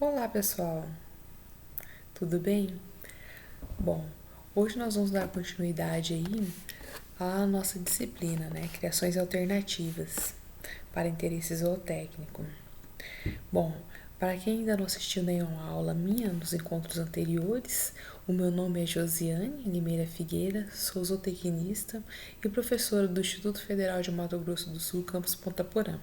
Olá, pessoal, tudo bem? Bom, hoje nós vamos dar continuidade aí à nossa disciplina, né? Criações alternativas para interesse zootécnico. Bom, para quem ainda não assistiu nenhuma aula minha nos encontros anteriores, o meu nome é Josiane Limeira Figueira, sou zootecnista e professora do Instituto Federal de Mato Grosso do Sul, campus Ponta Porã.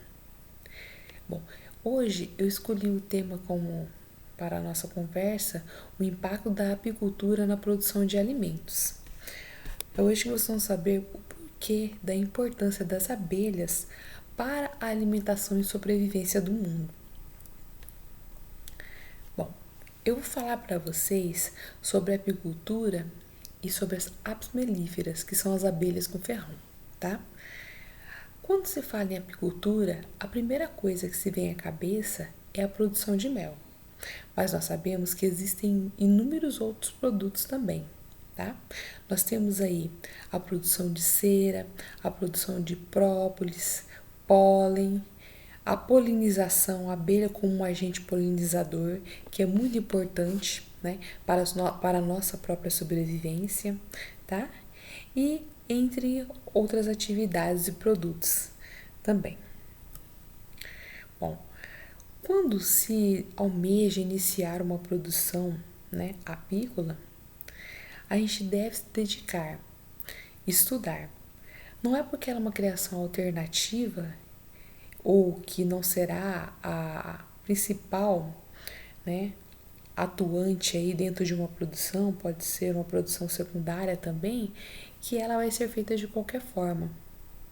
Bom, hoje eu escolhi o tema como para a nossa conversa o impacto da apicultura na produção de alimentos. Hoje nós vamos saber o porquê da importância das abelhas para a alimentação e sobrevivência do mundo. Bom, eu vou falar para vocês sobre a apicultura e sobre as apis mellíferas, que são as abelhas com ferrão, tá? Quando se fala em apicultura, a primeira coisa que se vem à cabeça é a produção de mel. Mas nós sabemos que existem inúmeros outros produtos também, tá? Nós temos aí a produção de cera, a produção de própolis, pólen, a polinização, a abelha como um agente polinizador, que é muito importante, né, para a nossa própria sobrevivência, tá? E entre outras atividades e produtos também. Bom, quando se almeja iniciar uma produção, né, apícola, a gente deve se dedicar, estudar. Não é porque ela é uma criação alternativa ou que não será a principal, né, atuante aí dentro de uma produção, pode ser uma produção secundária também, que ela vai ser feita de qualquer forma,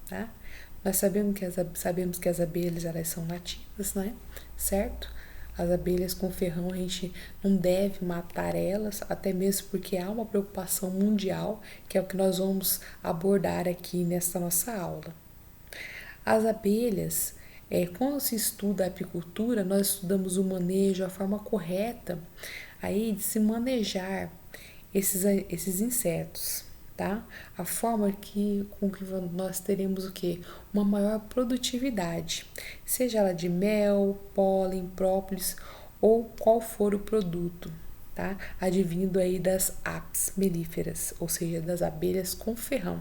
tá? Nós sabemos que as abelhas elas são nativas, né? Certo? As abelhas com ferrão a gente não deve matar elas, até mesmo porque há uma preocupação mundial, que é o que nós vamos abordar aqui nessa nossa aula. As abelhas, quando se estuda a apicultura, nós estudamos o manejo, a forma correta aí de se manejar esses insetos, tá? A forma com que nós teremos o quê? Uma maior produtividade, seja ela de mel, pólen, própolis ou qual for o produto, tá? Advindo aí das apis mellíferas, ou seja, das abelhas com ferrão,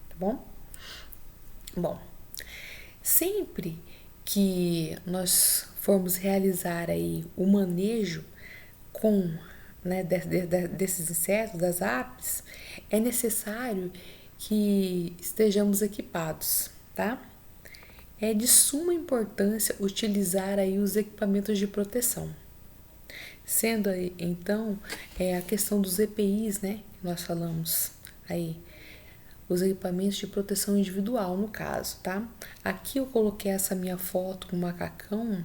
tá bom? Bom, sempre que nós formos realizar aí o manejo com, né, desses insetos, das apis, é necessário que estejamos equipados, tá? É de suma importância utilizar aí os equipamentos de proteção. Sendo aí, então, a questão dos EPIs, né, que nós falamos aí, os equipamentos de proteção individual, no caso, tá? Aqui eu coloquei essa minha foto com macacão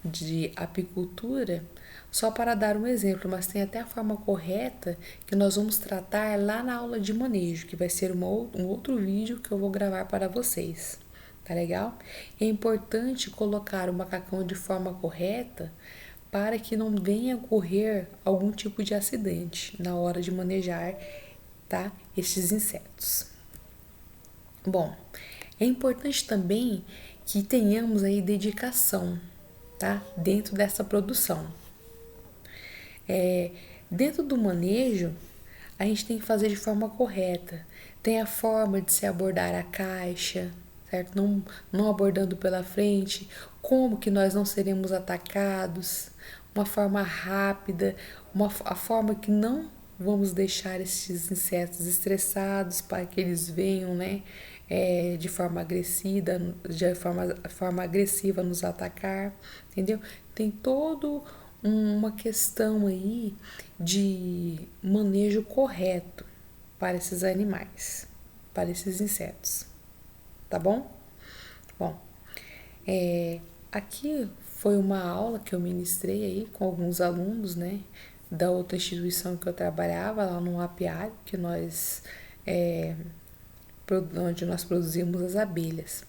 de apicultura só para dar um exemplo, mas tem até a forma correta que nós vamos tratar lá na aula de manejo, que vai ser um outro vídeo que eu vou gravar para vocês. Tá legal? É importante colocar o macacão de forma correta para que não venha ocorrer algum tipo de acidente na hora de manejar, tá? Estes insetos. Bom, é importante também que tenhamos aí dedicação, tá? Dentro dessa produção. Dentro do manejo, a gente tem que fazer de forma correta. Tem a forma de se abordar a caixa, certo? Não abordando pela frente, como que nós não seremos atacados, uma forma rápida, a forma que não vamos deixar esses insetos estressados para que eles venham, né, de forma agressiva nos atacar, entendeu? Tem todo uma questão aí de manejo correto para esses animais, para esses insetos, tá bom? Bom, aqui foi uma aula que eu ministrei aí com alguns alunos, né, da outra instituição que eu trabalhava, lá no apiário, que onde nós produzimos as abelhas.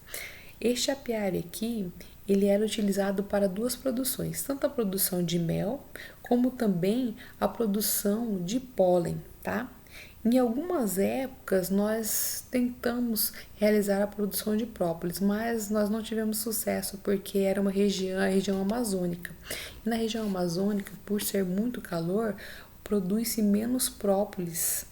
Este apiário aqui, ele era utilizado para duas produções, tanto a produção de mel, como também a produção de pólen, tá? Em algumas épocas, nós tentamos realizar a produção de própolis, mas nós não tivemos sucesso porque era uma região, a região amazônica. E na região amazônica, por ser muito calor, produz-se menos própolis,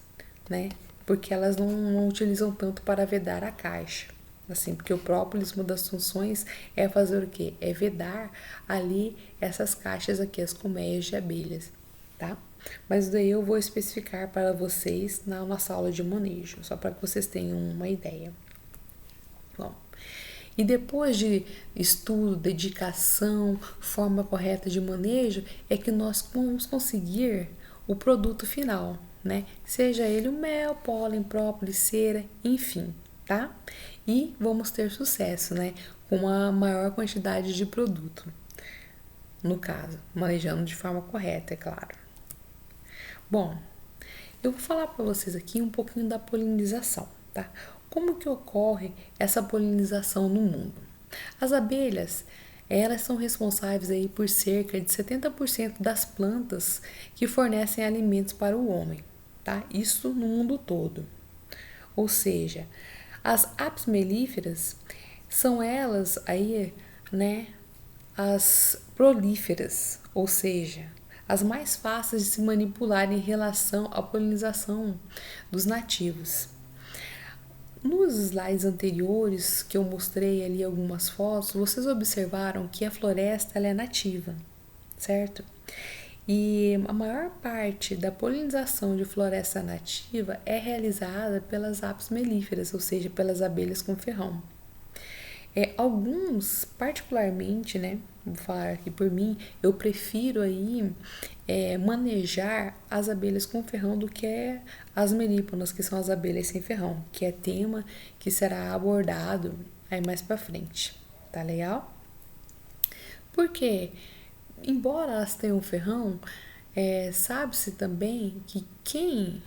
né? Porque elas não utilizam tanto para vedar a caixa. Assim, porque o própolis, uma das funções é fazer o quê? É vedar ali essas caixas aqui, as colmeias de abelhas, tá? Mas daí eu vou especificar para vocês na nossa aula de manejo, só para que vocês tenham uma ideia. Bom, e depois de estudo, dedicação, forma correta de manejo, é que nós vamos conseguir o produto final, né? Seja ele o mel, pólen, própolis, cera, enfim, tá? E vamos ter sucesso, né? Com uma maior quantidade de produto, no caso, manejando de forma correta, é claro. Bom, eu vou falar para vocês aqui um pouquinho da polinização, tá? Como que ocorre essa polinização no mundo? As abelhas, elas são responsáveis aí por cerca de 70% das plantas que fornecem alimentos para o homem, tá? Isso no mundo todo. Ou seja, as apis mellíferas são elas aí, né, as prolíferas, ou seja, as mais fáceis de se manipular em relação à polinização dos nativos. Nos slides anteriores que eu mostrei ali algumas fotos, vocês observaram que a floresta ela é nativa, certo? E a maior parte da polinização de floresta nativa é realizada pelas apis mellíferas, ou seja, pelas abelhas com ferrão. Alguns, particularmente, né, vou falar aqui por mim, eu prefiro aí manejar as abelhas com ferrão do que as melíponas, que são as abelhas sem ferrão, que é tema que será abordado aí mais pra frente, tá legal? Porque, embora elas tenham ferrão, sabe-se também que quem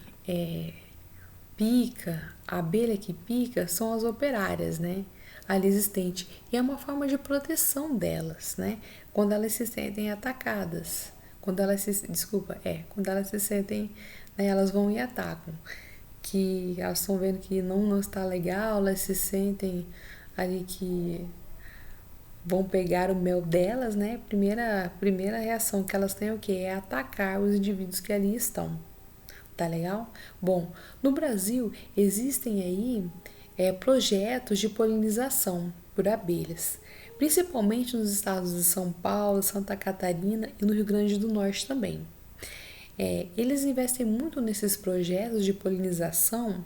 pica, a abelha que pica, são as operárias, né? Ali existente. E é uma forma de proteção delas, né? Quando elas se sentem atacadas. Quando elas quando elas se sentem, né, elas vão e atacam. Que elas estão vendo que não está legal, elas se sentem ali que vão pegar o mel delas, né? Primeira reação que elas têm é o quê? É atacar os indivíduos que ali estão. Tá legal? Bom, no Brasil existem aí projetos de polinização por abelhas, principalmente nos estados de São Paulo, Santa Catarina e no Rio Grande do Norte também. Eles investem muito nesses projetos de polinização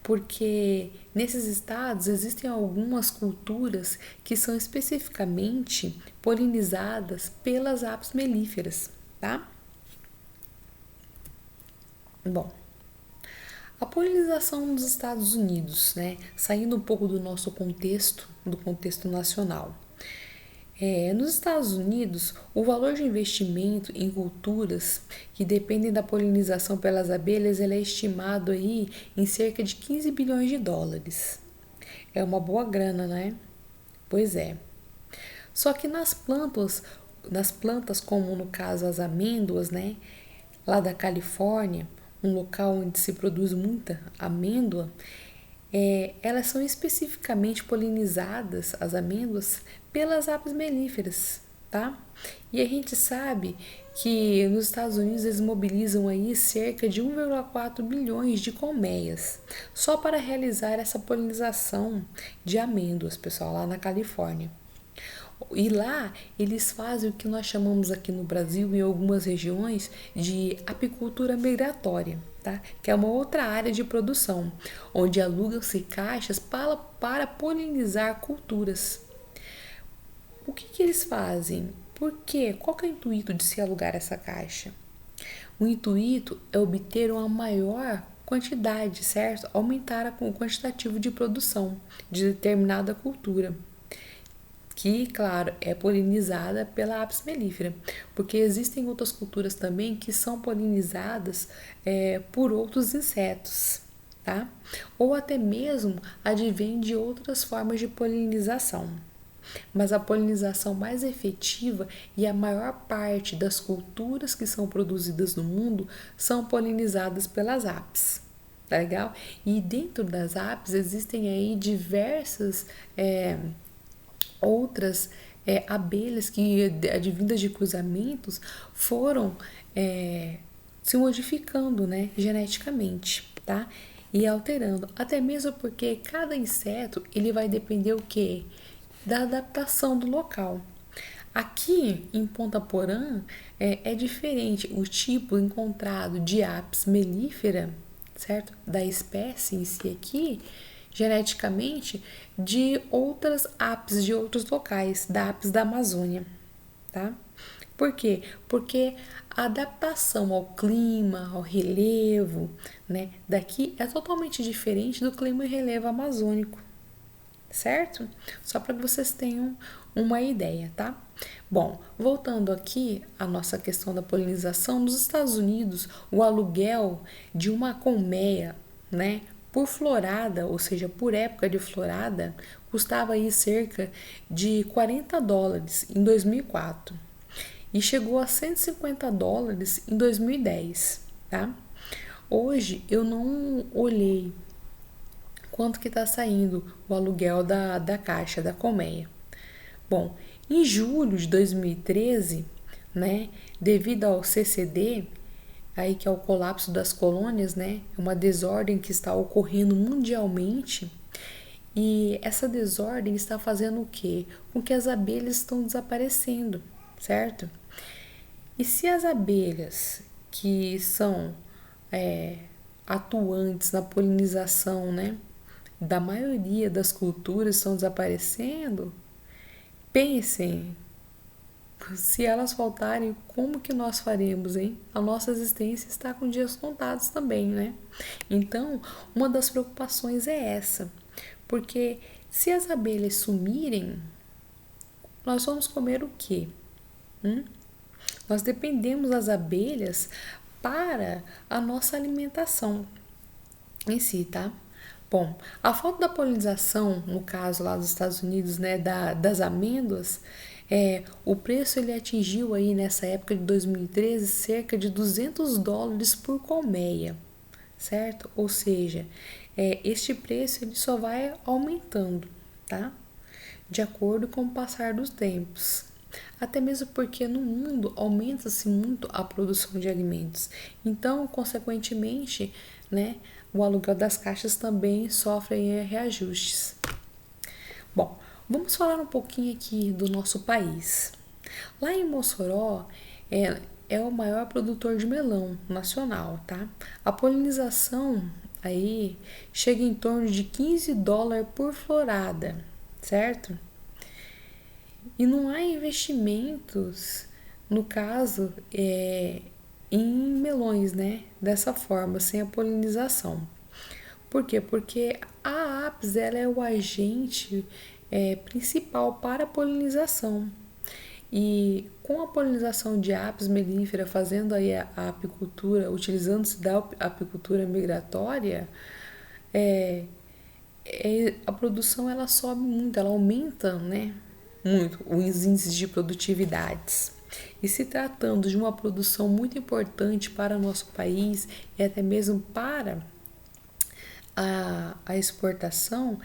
porque nesses estados existem algumas culturas que são especificamente polinizadas pelas apis mellíferas, tá? Bom, a polinização nos Estados Unidos, né? Saindo um pouco do nosso contexto, do contexto nacional. Nos Estados Unidos, o valor de investimento em culturas que dependem da polinização pelas abelhas ele é estimado aí em cerca de 15 bilhões de dólares. É uma boa grana, né? Pois é. Só que nas plantas como no caso as amêndoas, né? Lá da Califórnia, um local onde se produz muita amêndoa, elas são especificamente polinizadas, as amêndoas, pelas apis mellíferas, tá? E a gente sabe que nos Estados Unidos eles mobilizam aí cerca de 1,4 bilhões de colmeias só para realizar essa polinização de amêndoas, pessoal, lá na Califórnia. E lá eles fazem o que nós chamamos aqui no Brasil, em algumas regiões, de apicultura migratória, tá? Que é uma outra área de produção, onde alugam-se caixas para polinizar culturas. O que eles fazem? Por quê? Qual que é o intuito de se alugar essa caixa? O intuito é obter uma maior quantidade, certo? Aumentar o quantitativo de produção de determinada cultura, que, claro, é polinizada pela apis mellifera, porque existem outras culturas também que são polinizadas por outros insetos, tá? Ou até mesmo advém de outras formas de polinização. Mas a polinização mais efetiva e a maior parte das culturas que são produzidas no mundo são polinizadas pelas apis. Tá legal? E dentro das apps existem aí diversas outras abelhas que, advindas de cruzamentos, foram se modificando, né, geneticamente, tá? E alterando, até mesmo porque cada inseto ele vai depender o quê? Da adaptação do local. Aqui em Ponta Porã é diferente o tipo encontrado de apis mellifera, certo? Da espécie em si aqui, geneticamente, de outras apis de outros locais, da apis da Amazônia, tá? Por quê? Porque a adaptação ao clima, ao relevo, né, daqui é totalmente diferente do clima e relevo amazônico, certo? Só para que vocês tenham uma ideia, tá? Bom, voltando aqui à nossa questão da polinização, nos Estados Unidos, o aluguel de uma colmeia, né, por florada, ou seja, por época de florada, custava aí cerca de US$ 40 em 2004 e chegou a US$ 150 em 2010, tá? Hoje eu não olhei quanto que está saindo o aluguel da caixa, da colmeia. Bom, em julho de 2013, né, devido ao CCD, aí que é o colapso das colônias, né, uma desordem que está ocorrendo mundialmente, e essa desordem está fazendo o quê? Com que as abelhas estão desaparecendo, certo? E se as abelhas que são atuantes na polinização, né, da maioria das culturas estão desaparecendo, pensem, se elas faltarem, como que nós faremos, hein? A nossa existência está com dias contados também, né? Então, uma das preocupações é essa, porque se as abelhas sumirem, nós vamos comer o quê? Nós dependemos das abelhas para a nossa alimentação em si, tá? Bom, a falta da polinização, no caso lá dos Estados Unidos, né, das amêndoas, o preço ele atingiu aí nessa época de 2013 cerca de US$ 200 por colmeia, certo? Ou seja, este preço ele só vai aumentando, tá? De acordo com o passar dos tempos. Até mesmo porque no mundo aumenta-se muito a produção de alimentos. Então, consequentemente, né, o aluguel das caixas também sofre reajustes. Bom, vamos falar um pouquinho aqui do nosso país. Lá em Mossoró é o maior produtor de melão nacional, tá? A polinização aí chega em torno de US$ 15 por florada, certo? E não há investimentos, no caso, em melões, né? Dessa forma, sem a polinização. Por quê? Porque a apis ela é o agente principal para a polinização. E com a polinização de apis mellifera, fazendo aí a apicultura, utilizando-se da apicultura migratória, a produção ela sobe muito, ela aumenta, né, muito os índices de produtividades. E se tratando de uma produção muito importante para o nosso país e até mesmo para a exportação,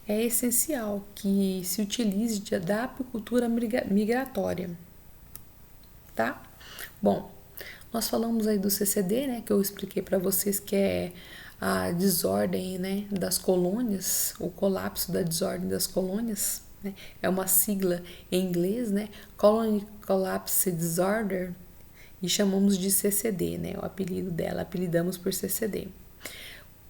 é essencial que se utilize da apicultura migratória, tá? Bom, nós falamos aí do CCD, né, que eu expliquei para vocês que é a desordem, né, das colônias, o colapso da desordem das colônias, né, é uma sigla em inglês, né, Colony Collapse Disorder, e chamamos de CCD, né, o apelido dela, apelidamos por CCD.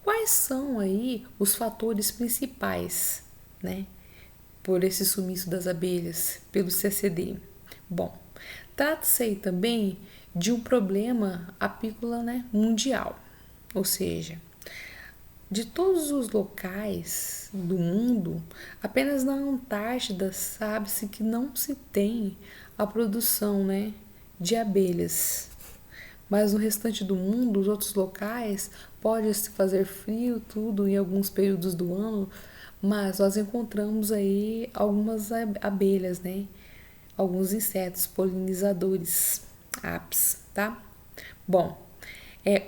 Quais são aí os fatores principais, né, por esse sumiço das abelhas, pelo CCD? Bom, trata-se aí também de um problema apícola, né, mundial, ou seja, de todos os locais do mundo, apenas na Antártida sabe-se que não se tem a produção, né, de abelhas. Mas no restante do mundo, os outros locais, pode-se fazer frio, tudo, em alguns períodos do ano, mas nós encontramos aí algumas abelhas, né? Alguns insetos polinizadores, apis, tá? Bom,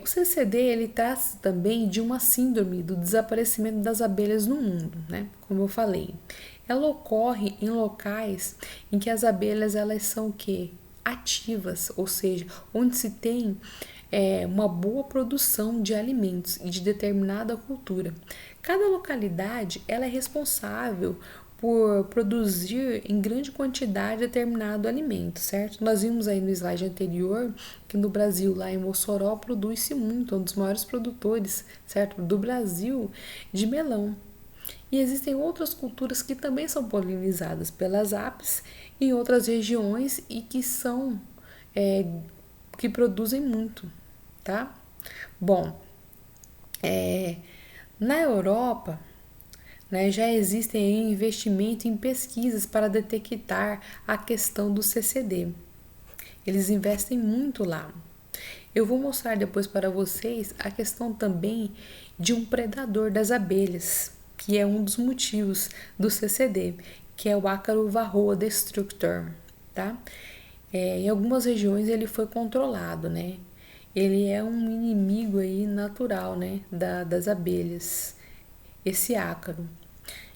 O CCD ele trata também de uma síndrome do desaparecimento das abelhas no mundo, né? Como eu falei, ela ocorre em locais em que as abelhas elas são o quê? Ativas, ou seja, onde se tem uma boa produção de alimentos e de determinada cultura. Cada localidade ela é responsável por produzir em grande quantidade determinado alimento, certo? Nós vimos aí no slide anterior que no Brasil, lá em Mossoró, produz-se muito, é um dos maiores produtores, certo? Do Brasil de melão. E existem outras culturas que também são polinizadas pelas apes em outras regiões e que são que produzem muito, tá? Bom, na Europa, né, já existem investimentos em pesquisas para detectar a questão do CCD. Eles investem muito lá. Eu vou mostrar depois para vocês a questão também de um predador das abelhas, que é um dos motivos do CCD, que é o ácaro varroa destructor, tá? Em algumas regiões ele foi controlado, né? Ele é um inimigo aí natural, né, das abelhas, esse ácaro.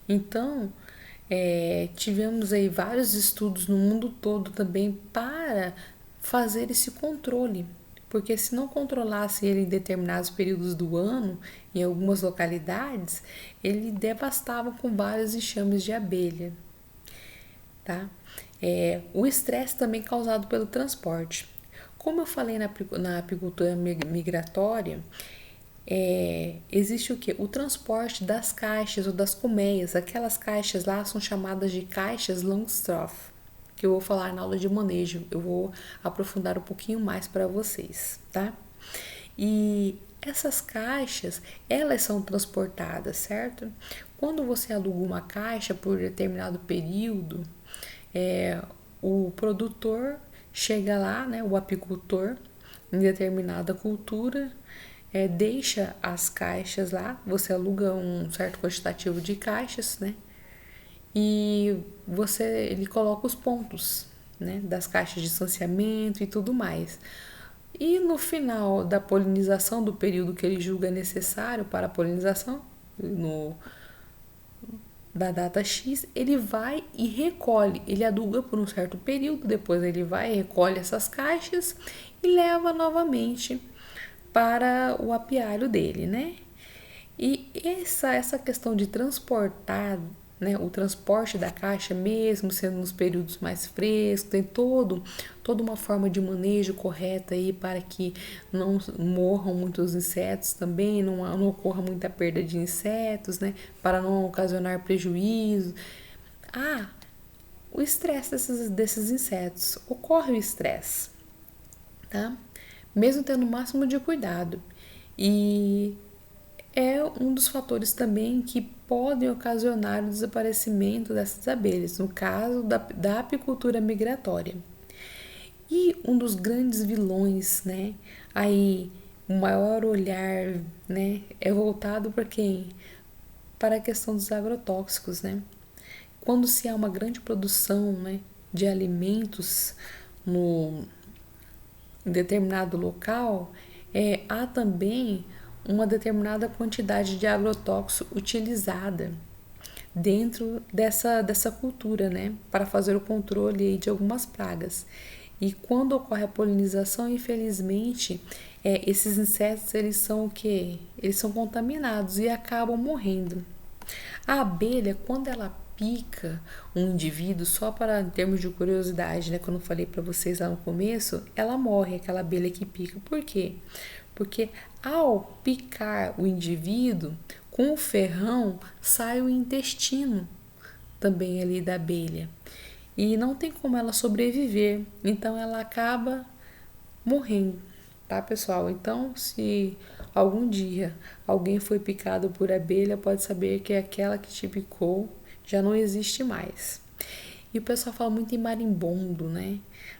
Então, tivemos aí vários estudos no mundo todo também para fazer esse controle, porque se não controlasse ele em determinados períodos do ano, em algumas localidades, ele devastava com vários enxames de abelha, tá? O estresse também causado pelo transporte. Como eu falei na apicultura migratória, existe o que? O transporte das caixas ou das colmeias. Aquelas caixas lá são chamadas de caixas Langstroth, que eu vou falar na aula de manejo. Eu vou aprofundar um pouquinho mais para vocês, tá? E essas caixas, elas são transportadas, certo? Quando você aluga uma caixa por determinado período, o produtor chega lá, né, o apicultor, em determinada cultura, deixa as caixas lá, você aluga um certo quantitativo de caixas, né? E ele coloca os pontos, né, das caixas de distanciamento e tudo mais. E no final da polinização, do período que ele julga necessário para a polinização, da data X, ele vai e recolhe, ele aduga por um certo período, depois ele vai e recolhe essas caixas e leva novamente para o apiário dele, né? E essa questão de transportar, né, o transporte da caixa, mesmo sendo nos períodos mais frescos, tem toda uma forma de manejo correta aí para que não morram muitos insetos também, não ocorra muita perda de insetos, né, para não ocasionar prejuízo. O estresse desses insetos. Ocorre o estresse, tá? Mesmo tendo o máximo de cuidado. E é um dos fatores também que podem ocasionar o desaparecimento dessas abelhas, no caso da apicultura migratória. E um dos grandes vilões, né, aí o maior olhar, né, é voltado para quem? Para a questão dos agrotóxicos, né? Quando se há uma grande produção, né, de alimentos em determinado local, há também uma determinada quantidade de agrotóxico utilizada dentro dessa cultura, né, para fazer o controle de algumas pragas. E quando ocorre a polinização, infelizmente, esses insetos eles são o quê? Eles são contaminados e acabam morrendo. A abelha, quando ela pica um indivíduo, só para em termos de curiosidade, né, quando eu falei para vocês lá no começo, ela morre, aquela abelha que pica. Por quê? Porque ao picar o indivíduo, com o ferrão sai o intestino também ali da abelha. E não tem como ela sobreviver, então ela acaba morrendo, tá, pessoal? Então, se algum dia alguém foi picado por abelha, pode saber que aquela que te picou já não existe mais. E o pessoal fala muito em marimbondo, né?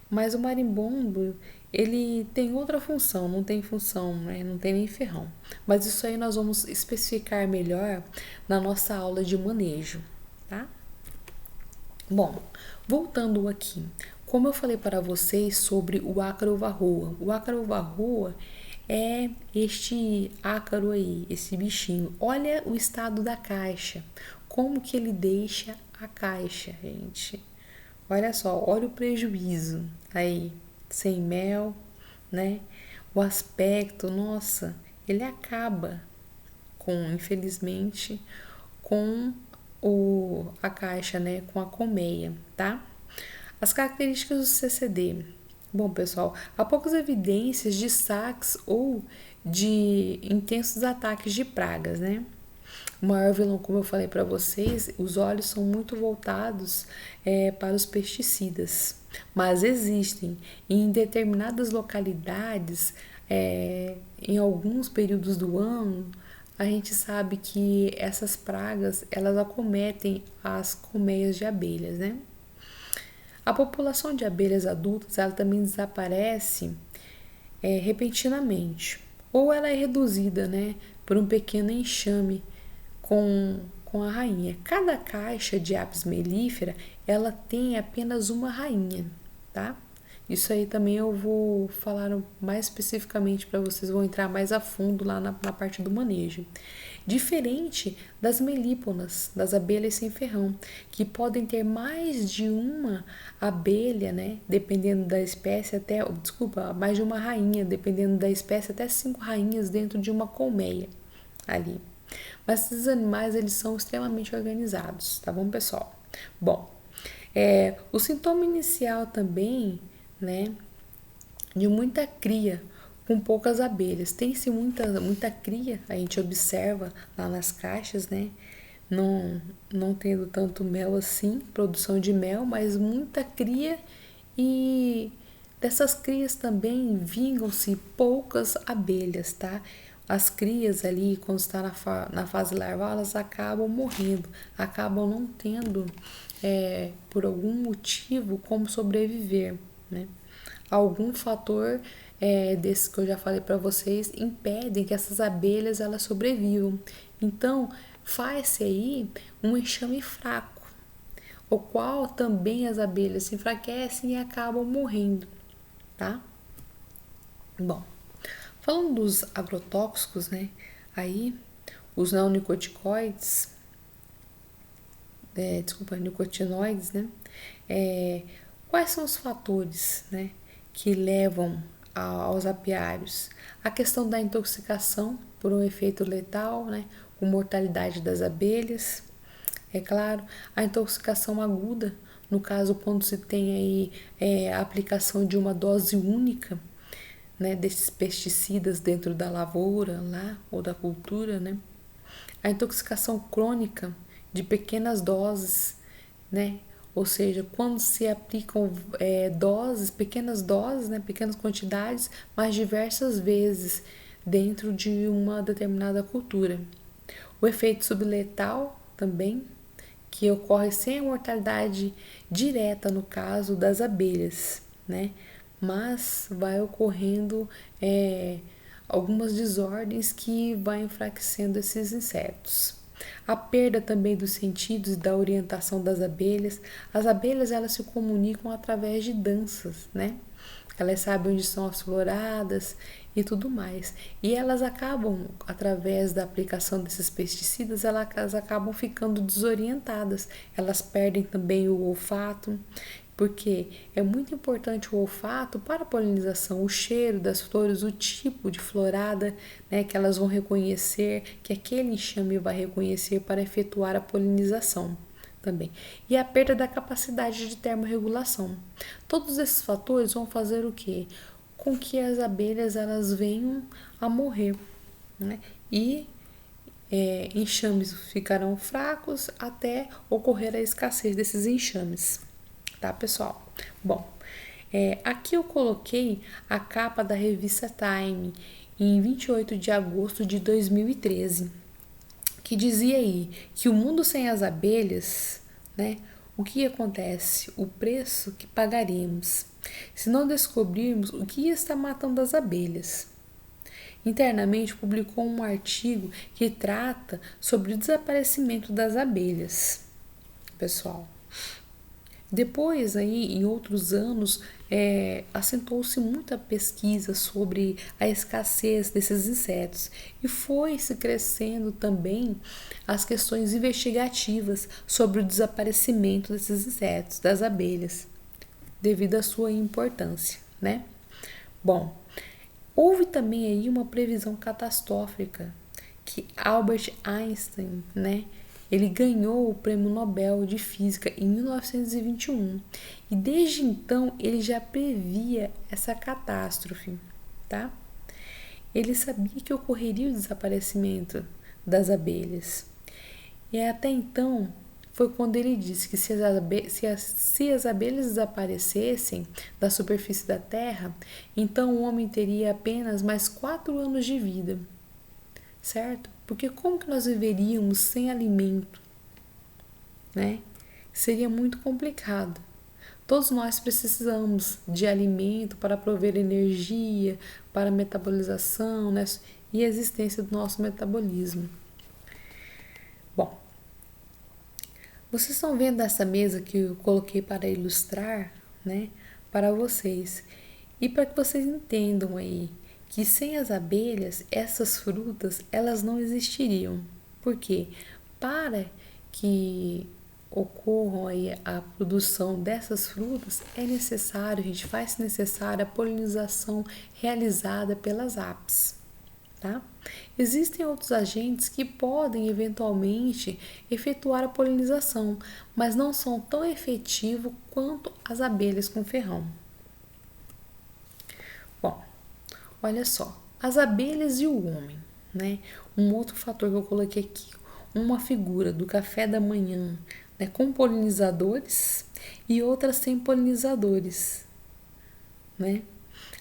Mas o marimbondo, ele tem outra função, não tem função, né? Não tem nem ferrão. Mas isso aí nós vamos especificar melhor na nossa aula de manejo, tá? Bom, voltando aqui, como eu falei para vocês sobre o ácaro varroa. O ácaro varroa é este ácaro aí, esse bichinho. Olha o estado da caixa, como que ele deixa a caixa, gente. Olha só, olha o prejuízo aí, sem mel, né? O aspecto, nossa, ele acaba com, infelizmente, com a caixa, né? Com a colmeia, tá? As características do CCD. Bom, pessoal, há poucas evidências de saques ou de intensos ataques de pragas, né? O maior vilão, como eu falei para vocês, os olhos são muito voltados para os pesticidas, mas existem em determinadas localidades, em alguns períodos do ano, a gente sabe que essas pragas elas acometem as colmeias de abelhas, né? A população de abelhas adultas ela também desaparece repentinamente, ou ela é reduzida, né, por um pequeno enxame com a rainha. Cada caixa de apis mellifera ela tem apenas uma rainha, tá? Isso aí também eu vou falar mais especificamente para vocês, vão entrar mais a fundo lá na parte do manejo. Diferente das melíponas, das abelhas sem ferrão, que podem ter mais de uma abelha, né? Dependendo da espécie, mais de uma rainha, dependendo da espécie, até 5 rainhas dentro de uma colmeia ali. Mas esses animais, eles são extremamente organizados, tá bom, pessoal? Bom, o sintoma inicial também, né, de muita cria com poucas abelhas. Tem-se muita cria, a gente observa lá nas caixas, né? Não tendo tanto mel assim, produção de mel, mas muita cria e dessas crias também vingam-se poucas abelhas, tá? As crias ali, quando está na fase larval, elas acabam morrendo, acabam não tendo, por algum motivo, como sobreviver, né? Algum fator desse que eu já falei para vocês impedem que essas abelhas elas sobrevivam. Então, faz-se aí um enxame fraco, o qual também as abelhas se enfraquecem e acabam morrendo, tá? Bom, falando dos agrotóxicos, né? Aí, os neonicotinoides, nicotinoides, né? Quais são os fatores, né, que levam aos apiários? A questão da intoxicação por um efeito letal, né, com mortalidade das abelhas. É claro, a intoxicação aguda, no caso quando se tem aí a aplicação de uma dose única, né, desses pesticidas dentro da lavoura lá ou da cultura, né? A intoxicação crônica de pequenas doses, né? Ou seja, quando se aplicam pequenas doses, né, pequenas quantidades, mas diversas vezes dentro de uma determinada cultura. O efeito subletal também, que ocorre sem a mortalidade direta no caso das abelhas, né? Mas vai ocorrendo algumas desordens que vai enfraquecendo esses insetos. A perda também dos sentidos e da orientação das abelhas. As abelhas elas se comunicam através de danças, né? Elas sabem onde são as floradas e tudo mais. E elas acabam, através da aplicação desses pesticidas, elas acabam ficando desorientadas. Elas perdem também o olfato, porque é muito importante o olfato para a polinização, o cheiro das flores, o tipo de florada, né, que elas vão reconhecer, que aquele enxame vai reconhecer para efetuar a polinização também. E a perda da capacidade de termorregulação. Todos esses fatores vão fazer o quê? Com que as abelhas elas venham a morrer, né? E enxames ficarão fracos até ocorrer a escassez desses enxames, tá, pessoal? Bom, aqui eu coloquei a capa da revista Time em 28 de agosto de 2013, que dizia aí que o mundo sem as abelhas, né? O que acontece? O preço que pagaremos se não descobrirmos o que está matando as abelhas. Internamente publicou um artigo que trata sobre o desaparecimento das abelhas, pessoal. Depois, aí, em outros anos, assentou-se muita pesquisa sobre a escassez desses insetos e foi-se crescendo também as questões investigativas sobre o desaparecimento desses insetos, das abelhas, devido à sua importância, né? Bom, houve também aí uma previsão catastrófica que Albert Einstein, né? Ele ganhou o Prêmio Nobel de Física em 1921 e desde então ele já previa essa catástrofe, tá? Ele sabia que ocorreria o desaparecimento das abelhas e até então foi quando ele disse que se as abelhas desaparecessem da superfície da Terra, então o homem teria apenas mais 4 anos de vida, certo? Porque como que nós viveríamos sem alimento, né? Seria muito complicado. Todos nós precisamos de alimento para prover energia, para a metabolização, né? E a existência do nosso metabolismo. Bom, vocês estão vendo essa mesa que eu coloquei para ilustrar, né? Para vocês. E para que vocês entendam aí que sem as abelhas, essas frutas, elas não existiriam. Por quê? Para que ocorram aí a produção dessas frutas, é necessário, a gente faz necessária a polinização realizada pelas apes, tá? Existem outros agentes que podem eventualmente efetuar a polinização, mas não são tão efetivos quanto as abelhas com ferrão. Bom, olha só, as abelhas e o homem, né? Um outro fator que eu coloquei aqui, uma figura do café da manhã, né, com polinizadores e outras sem polinizadores, né?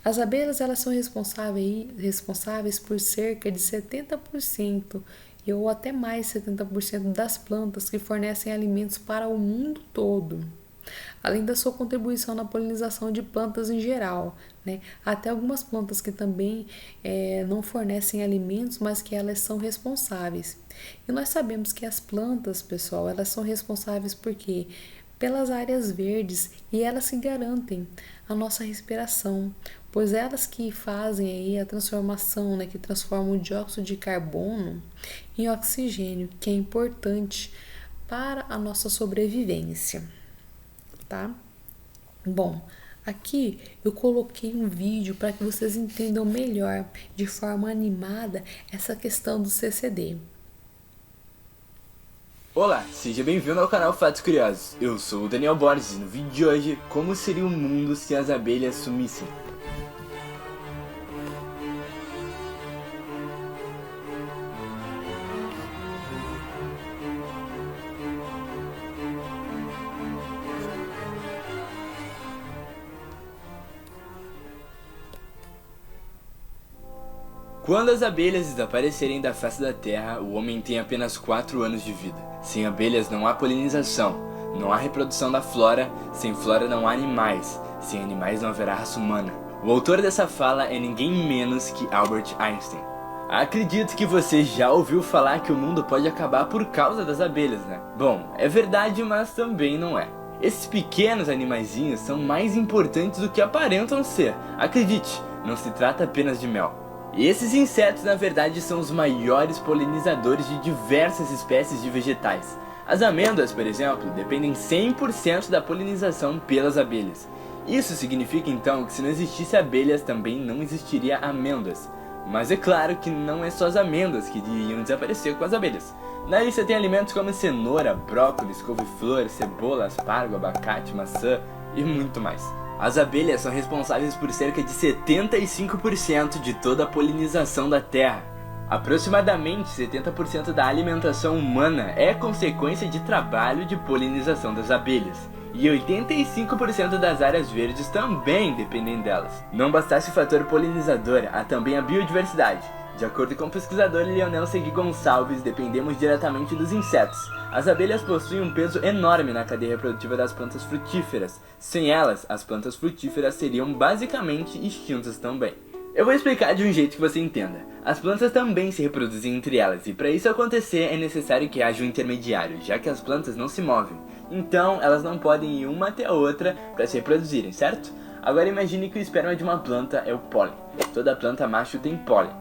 As abelhas, elas são responsáveis por cerca de 70% ou até mais 70% das plantas que fornecem alimentos para o mundo todo. Além da sua contribuição na polinização de plantas em geral, né? Até algumas plantas que também não fornecem alimentos, mas que elas são responsáveis. E nós sabemos que as plantas, pessoal, elas são responsáveis por quê? Pelas áreas verdes e elas que garantem a nossa respiração, pois elas que fazem aí a transformação, né? Que transformam o dióxido de carbono em oxigênio, que é importante para a nossa sobrevivência. Tá? Bom, aqui eu coloquei um vídeo para que vocês entendam melhor, de forma animada, essa questão do CCD. Olá, seja bem-vindo ao canal Fatos Curiosos. Eu sou o Daniel Borges e no vídeo de hoje, como seria o mundo se as abelhas sumissem? Quando as abelhas desaparecerem da face da Terra, o homem tem apenas 4 anos de vida. Sem abelhas não há polinização, não há reprodução da flora, sem flora não há animais, sem animais não haverá raça humana. O autor dessa fala é ninguém menos que Albert Einstein. Acredito que você já ouviu falar que o mundo pode acabar por causa das abelhas, né? Bom, é verdade, mas também não é. Esses pequenos animaizinhos são mais importantes do que aparentam ser. Acredite, não se trata apenas de mel. E esses insetos, na verdade, são os maiores polinizadores de diversas espécies de vegetais. As amêndoas, por exemplo, dependem 100% da polinização pelas abelhas. Isso significa então que se não existisse abelhas, também não existiria amêndoas. Mas é claro que não é só as amêndoas que iriam desaparecer com as abelhas. Na lista tem alimentos como cenoura, brócolis, couve-flor, cebola, aspargo, abacate, maçã e muito mais. As abelhas são responsáveis por cerca de 75% de toda a polinização da Terra. Aproximadamente 70% da alimentação humana é consequência de trabalho de polinização das abelhas. E 85% das áreas verdes também dependem delas. Não bastasse o fator polinizador, há também a biodiversidade. De acordo com o pesquisador Leonel Segui Gonçalves, dependemos diretamente dos insetos. As abelhas possuem um peso enorme na cadeia reprodutiva das plantas frutíferas. Sem elas, as plantas frutíferas seriam basicamente extintas também. Eu vou explicar de um jeito que você entenda. As plantas também se reproduzem entre elas, e para isso acontecer é necessário que haja um intermediário, já que as plantas não se movem. Então, elas não podem ir uma até a outra para se reproduzirem, certo? Agora imagine que o esperma de uma planta é o pólen. Toda planta macho tem pólen.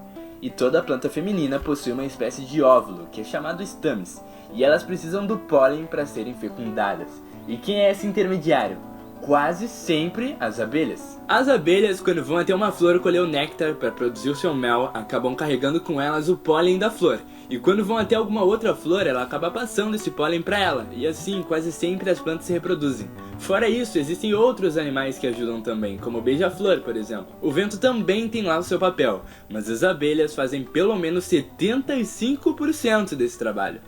E toda planta feminina possui uma espécie de óvulo, que é chamado estames. E elas precisam do pólen para serem fecundadas. E quem é esse intermediário? Quase sempre as abelhas. As abelhas, quando vão até uma flor colher o néctar para produzir o seu mel, acabam carregando com elas o pólen da flor. E quando vão até alguma outra flor, ela acaba passando esse pólen para ela. E assim, quase sempre as plantas se reproduzem. Fora isso, existem outros animais que ajudam também, como o beija-flor, por exemplo. O vento também tem lá o seu papel, mas as abelhas fazem pelo menos 75% desse trabalho.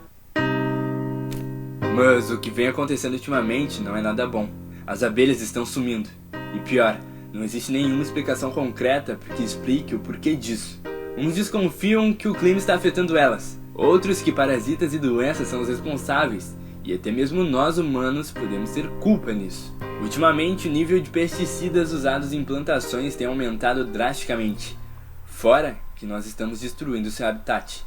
Mas o que vem acontecendo ultimamente não é nada bom. As abelhas estão sumindo. E pior, não existe nenhuma explicação concreta que explique o porquê disso. Uns desconfiam que o clima está afetando elas. Outros que parasitas e doenças são os responsáveis. E até mesmo nós humanos podemos ter culpa nisso. Ultimamente, o nível de pesticidas usados em plantações tem aumentado drasticamente. Fora que nós estamos destruindo seu habitat.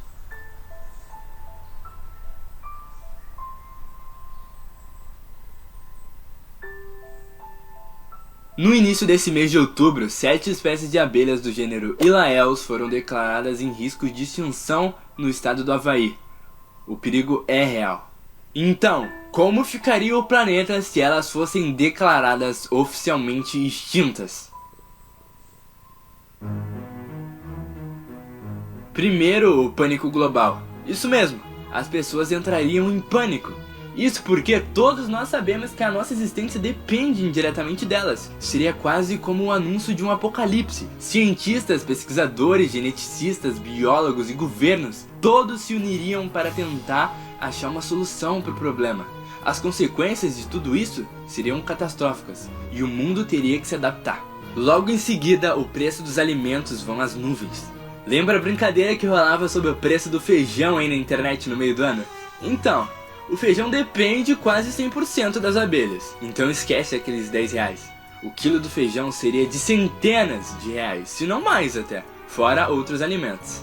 No início desse mês de outubro, 7 espécies de abelhas do gênero Ilaeus foram declaradas em risco de extinção no estado do Havaí. O perigo é real. Então, como ficaria o planeta se elas fossem declaradas oficialmente extintas? Primeiro, o pânico global. Isso mesmo, as pessoas entrariam em pânico. Isso porque todos nós sabemos que a nossa existência depende indiretamente delas. Seria quase como o anúncio de um apocalipse. Cientistas, pesquisadores, geneticistas, biólogos e governos, todos se uniriam para tentar achar uma solução para o problema. As consequências de tudo isso seriam catastróficas e o mundo teria que se adaptar. Logo em seguida, o preço dos alimentos vão às nuvens. Lembra a brincadeira que rolava sobre o preço do feijão aí na internet no meio do ano? Então, o feijão depende quase 100% das abelhas, então esquece aqueles 10 reais. O quilo do feijão seria de centenas de reais, se não mais até, fora outros alimentos.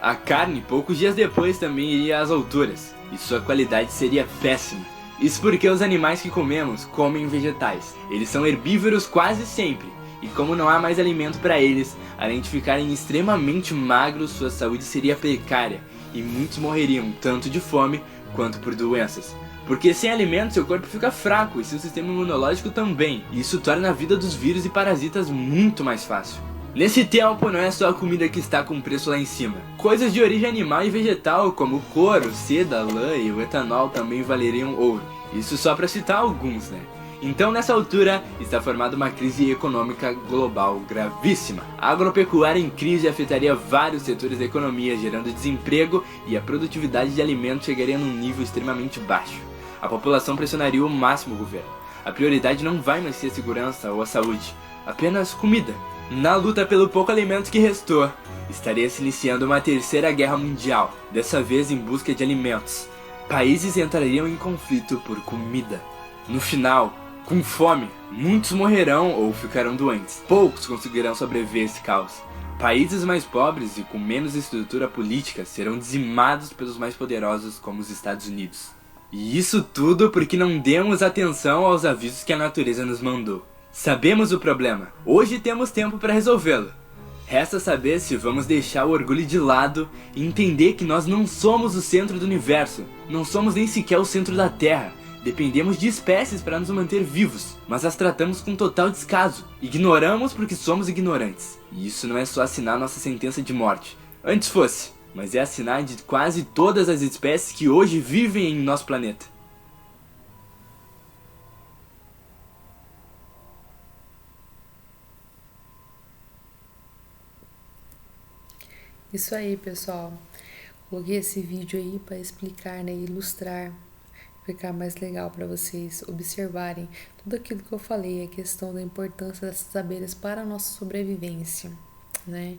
A carne, poucos dias depois, também iria às alturas, e sua qualidade seria péssima. Isso porque os animais que comemos comem vegetais. Eles são herbívoros quase sempre, e como não há mais alimento para eles, além de ficarem extremamente magros, sua saúde seria precária, e muitos morreriam tanto de fome quanto por doenças. Porque sem alimento seu corpo fica fraco e seu sistema imunológico também, e isso torna a vida dos vírus e parasitas muito mais fácil. Nesse tempo não é só a comida que está com preço lá em cima. Coisas de origem animal e vegetal como couro, seda, lã e o etanol também valeriam ouro. Isso só para citar alguns, né? Então nessa altura está formada uma crise econômica global gravíssima. A agropecuária em crise afetaria vários setores da economia, gerando desemprego e a produtividade de alimentos chegaria num nível extremamente baixo. A população pressionaria o máximo o governo. A prioridade não vai mais ser a segurança ou a saúde, apenas comida. Na luta pelo pouco alimento que restou, estaria se iniciando uma terceira guerra mundial, dessa vez em busca de alimentos. Países entrariam em conflito por comida. No final, com fome, muitos morrerão ou ficarão doentes. Poucos conseguirão sobreviver a esse caos. Países mais pobres e com menos estrutura política serão dizimados pelos mais poderosos como os Estados Unidos. E isso tudo porque não demos atenção aos avisos que a natureza nos mandou. Sabemos o problema, hoje temos tempo para resolvê-lo. Resta saber se vamos deixar o orgulho de lado e entender que nós não somos o centro do universo, não somos nem sequer o centro da Terra. Dependemos de espécies para nos manter vivos, mas as tratamos com total descaso. Ignoramos porque somos ignorantes. E isso não é só assinar nossa sentença de morte. Antes fosse, mas é assinar de quase todas as espécies que hoje vivem em nosso planeta. Isso aí, pessoal. Coloquei esse vídeo aí para explicar, né, ilustrar, ficar mais legal para vocês observarem tudo aquilo que eu falei, a questão da importância dessas abelhas para a nossa sobrevivência, né?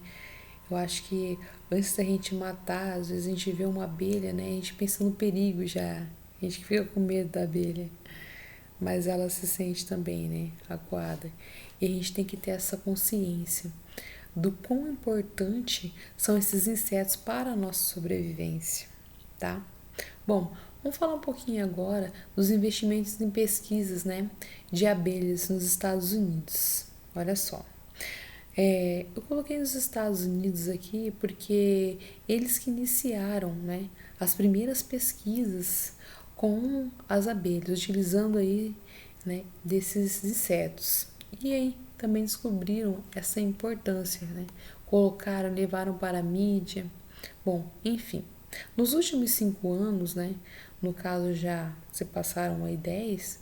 Eu acho que antes da gente matar, às vezes a gente vê uma abelha, né? A gente pensa no perigo já, a gente fica com medo da abelha, mas ela se sente também, né, acuada. E a gente tem que ter essa consciência. do quão importante são esses insetos para a nossa sobrevivência, tá? Bom, vamos falar um pouquinho agora dos investimentos em pesquisas, né, de abelhas nos Estados Unidos. Olha só. Eu coloquei nos Estados Unidos aqui porque eles que iniciaram, né, as primeiras pesquisas com as abelhas, utilizando aí, né, desses insetos. E aí também descobriram essa importância, né? Colocaram, levaram para a mídia. Bom, enfim, nos últimos 5 anos, né, no caso já se passaram aí 10,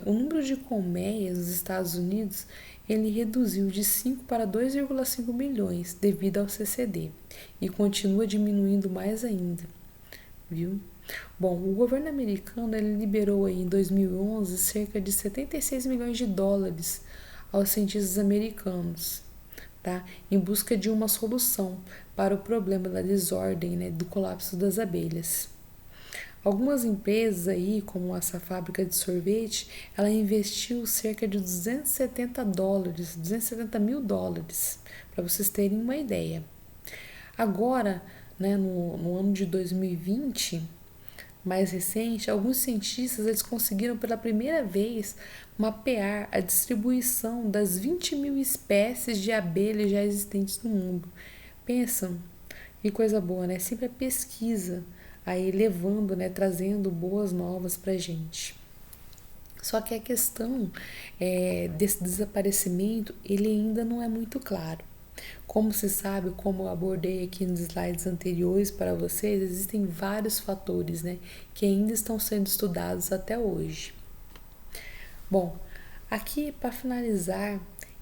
o número de colmeias nos Estados Unidos ele reduziu de 5 para 2,5 milhões devido ao CCD e continua diminuindo mais ainda, viu? Bom, o governo americano ele liberou aí em 2011 cerca de 76 milhões de dólares aos cientistas americanos, tá? Em busca de uma solução para o problema da desordem, né, do colapso das abelhas. Algumas empresas aí, como essa fábrica de sorvete, ela investiu cerca de 270 mil dólares, para vocês terem uma ideia. Agora, né, no ano de 2020, mais recente, alguns cientistas eles conseguiram pela primeira vez mapear a distribuição das 20 mil espécies de abelhas já existentes no mundo. Pensam, que coisa boa, né? Sempre a pesquisa aí levando, né, trazendo boas novas pra gente. Só que a questão desse desaparecimento, ele ainda não é muito claro. Como se sabe, como eu abordei aqui nos slides anteriores para vocês, existem vários fatores, né, que ainda estão sendo estudados até hoje. Bom, aqui para finalizar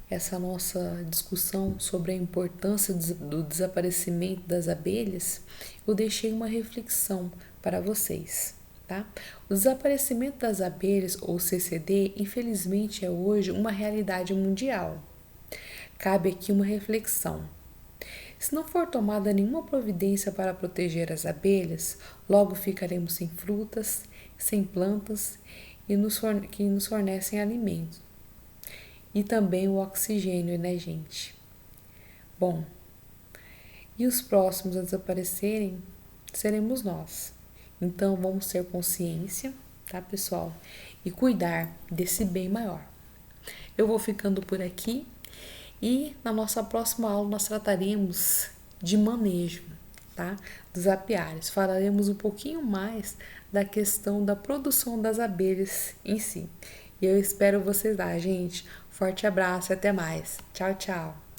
essa nossa discussão sobre a importância do desaparecimento das abelhas, eu deixei uma reflexão para vocês, tá? O desaparecimento das abelhas, ou CCD, infelizmente é hoje uma realidade mundial. Cabe aqui uma reflexão. Se não for tomada nenhuma providência para proteger as abelhas, logo ficaremos sem frutas, sem plantas que nos fornecem alimento. E também o oxigênio, né, gente? Bom, e os próximos a desaparecerem seremos nós. Então vamos ter consciência, tá, pessoal? E cuidar desse bem maior. Eu vou ficando por aqui e na nossa próxima aula nós trataremos de manejo, tá? Dos apiários. Falaremos um pouquinho mais da questão da produção das abelhas em si. E eu espero vocês lá, gente. Forte abraço e até mais. Tchau, tchau.